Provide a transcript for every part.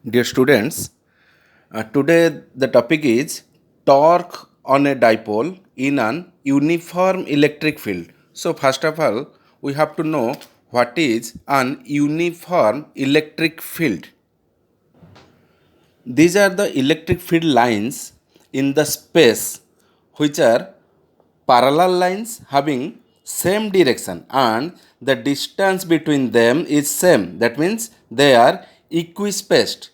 Dear students, today the topic is torque on a dipole in an uniform electric field. So, first of all, we have to know what is an uniform electric field. These are the electric field lines in the space which are parallel lines having same direction and the distance between them is same. That means they are equispaced.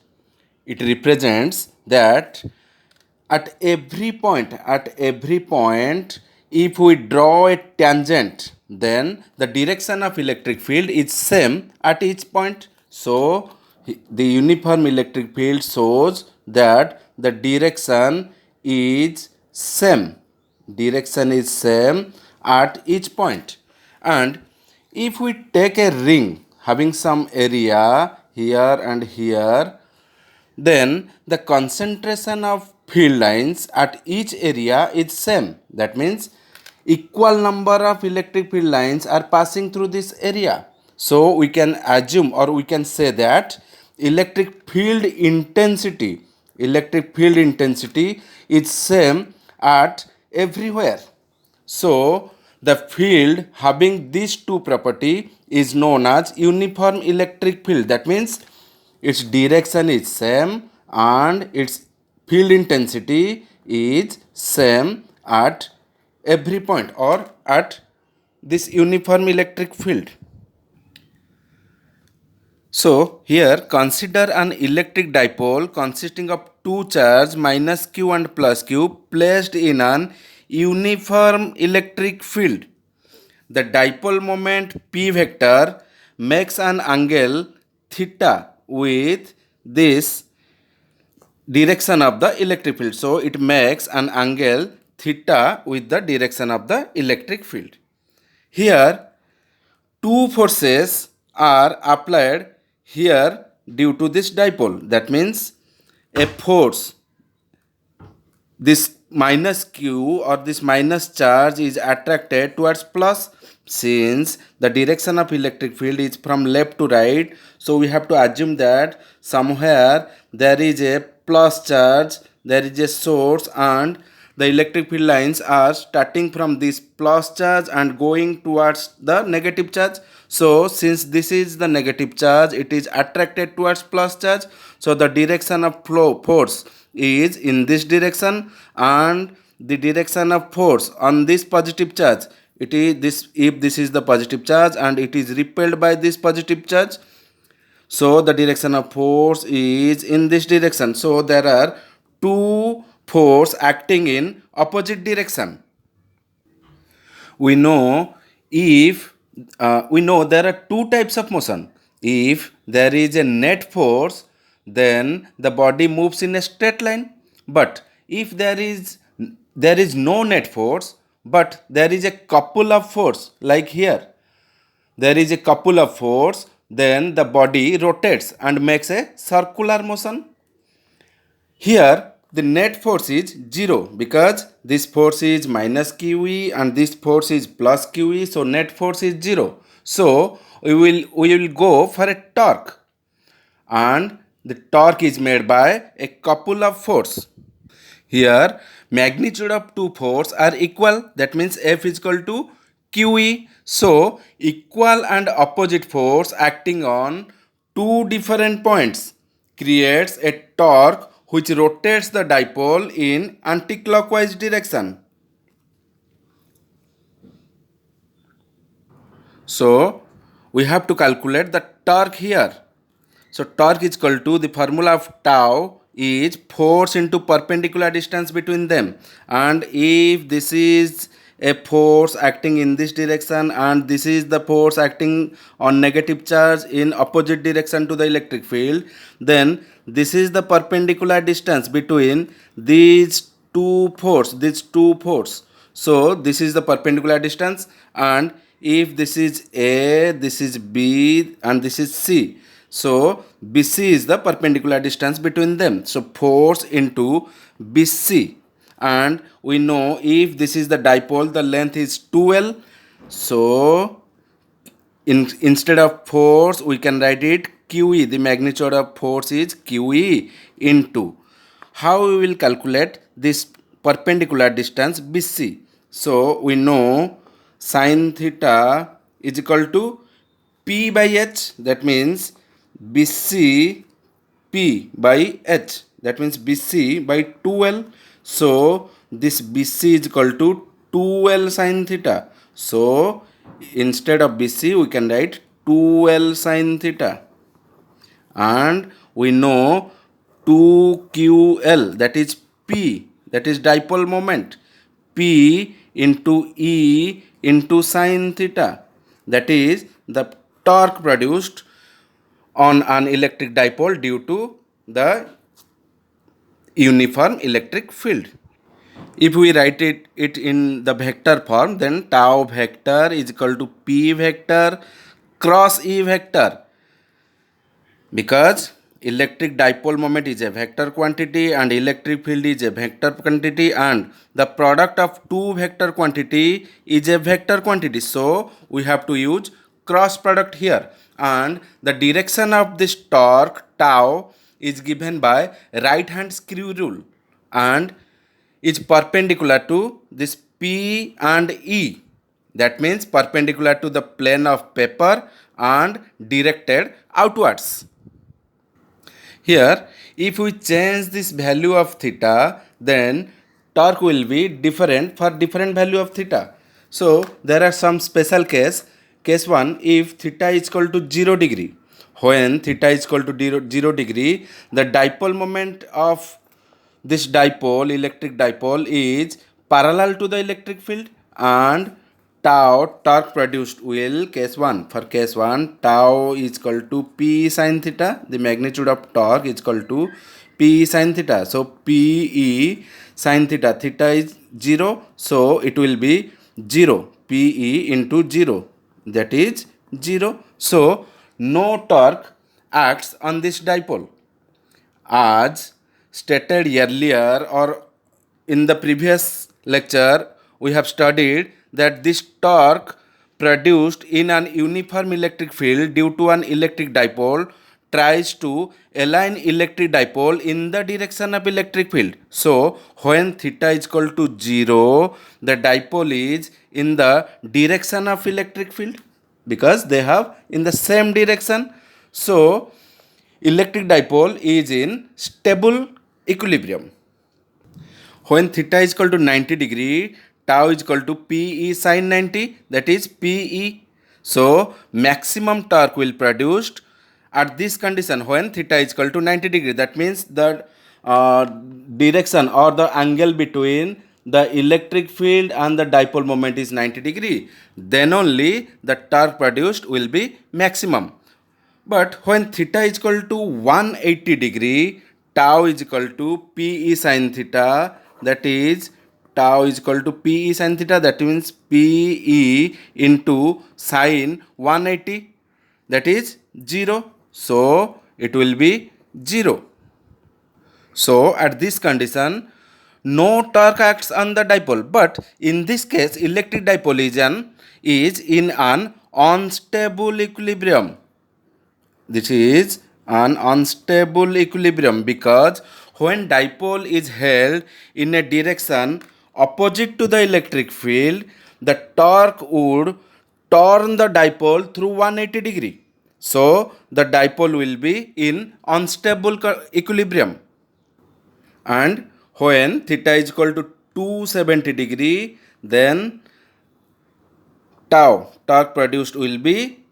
It represents that at every point, if we draw a tangent, then the direction of electric field is same at each point. So the uniform electric field shows that the direction is same at each point. And if we take a ring having some area here and here, then the concentration of field lines at each area is same. That means equal number of electric field lines are passing through this area. So we can assume or we can say that electric field intensity is same at everywhere. So the field having these two property is known as uniform electric field. That means its direction is same and its field intensity is same at every point or at this uniform electric field. So here consider an electric dipole consisting of two charges minus q and plus q placed in an uniform electric field. The dipole moment p vector makes an angle theta with this direction of the electric field. So it makes an angle theta with the direction of the electric field. Here two forces are applied here due to this dipole. That means a force, this minus q or this minus charge is attracted towards plus, since the direction of electric field is from left to right. So we have to assume that somewhere there is a plus charge, there is a source, and the electric field lines are starting from this plus charge and going towards the negative charge. So since this is the negative charge, it is attracted towards plus charge. So the direction of flow force is in this direction, and the direction of force on this positive charge, it is this. If this is the positive charge and it is repelled by this positive charge, so the direction of force is in this direction. So there are two force acting in opposite direction. We know if we know there are two types of motion. If there is a net force, then the body moves in a straight line. But if there is no net force, but there is a couple of force, like here there is a couple of force, then the body rotates and makes a circular motion. Here the net force is 0 because this force is minus QE and this force is plus QE, so net force is 0. So we will go for a torque, and the torque is made by a couple of force. Here magnitude of two force are equal, that means F is equal to QE. So equal and opposite force acting on two different points creates a torque which rotates the dipole in anti-clockwise direction. So we have to calculate the torque here. So torque is equal to, the formula of tau is force into perpendicular distance between them. And if this is a force acting in this direction and this is the force acting on negative charge in opposite direction to the electric field, then this is the perpendicular distance between these two force. So this is the perpendicular distance, and if this is A, this is B, and this is C, so BC is the perpendicular distance between them. So force into BC, and we know if this is the dipole, the length is 2L. So instead of force we can write it QE, the magnitude of force is QE into. How we will calculate this perpendicular distance BC? So we know sin theta is equal to P by H, that means BC P by H, that means BC by 2L. So this BC is equal to 2L sin theta. So instead of BC we can write 2L sin theta. And we know 2QL, that is P, that is dipole moment, P into E into sin theta, that is the torque produced on an electric dipole due to the uniform electric field. If we write it in the vector form, then tau vector is equal to P vector cross E vector, because electric dipole moment is a vector quantity and electric field is a vector quantity, and the product of two vector quantity is a vector quantity. So we have to use cross product here, and the direction of this torque tau is given by right hand screw rule and is perpendicular to this P and E. That means perpendicular to the plane of paper and directed outwards. Here, if we change this value of theta, then torque will be different for different value of theta. So there are some special case. Case 1, if theta is equal to 0 degree. When theta is equal to 0 degree, the dipole moment of this dipole, electric dipole, is parallel to the electric field, and tau, torque produced, will, case 1, for case 1, tau is equal to P sin theta, the magnitude of torque is equal to P sin theta. So PE sin theta, theta is 0, so it will be 0, PE into 0, that is 0. So no torque acts on this dipole. As stated earlier or in the previous lecture, we have studied that this torque produced in an uniform electric field due to an electric dipole tries to align electric dipole in the direction of electric field. So when theta is equal to 0, the dipole is in the direction of electric field because they have in the same direction. So electric dipole is in stable equilibrium. When theta is equal to 90 degree, tau is equal to PE sin 90, that is PE. So maximum torque will produced at this condition when theta is equal to 90 degree. That means the direction or the angle between the electric field and the dipole moment is 90 degree. Then only the torque produced will be maximum. But when theta is equal to 180 degree, tau is equal to PE sin theta, that is tau is equal to PE sin theta, that means PE into sin 180, that is 0. So it will be 0. So at this condition, no torque acts on the dipole, but in this case electric dipole is in an unstable equilibrium. This is an unstable equilibrium because when dipole is held in a direction opposite to the electric field, the torque would turn the dipole through 180 degree. So the dipole will be in unstable equilibrium. And when theta is equal to 270 degree, then tau, torque produced, will be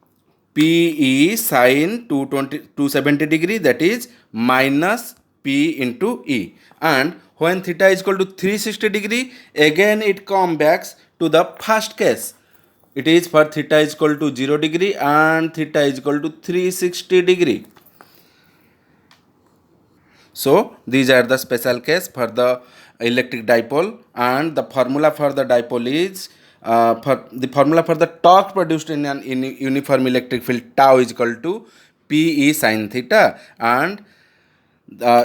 PE sin 270 degree, that is minus P into E. And when theta is equal to 360 degree, again it comes back to the first case. It is for theta is equal to 0 degree and theta is equal to 360 degree. So these are the special case for the electric dipole, and the formula for the dipole is the formula for the torque produced in an uniform electric field, tau is equal to PE sin theta, and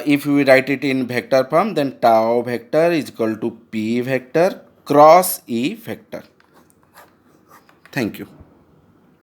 if we write it in vector form, then tau vector is equal to P vector cross E vector. Thank you.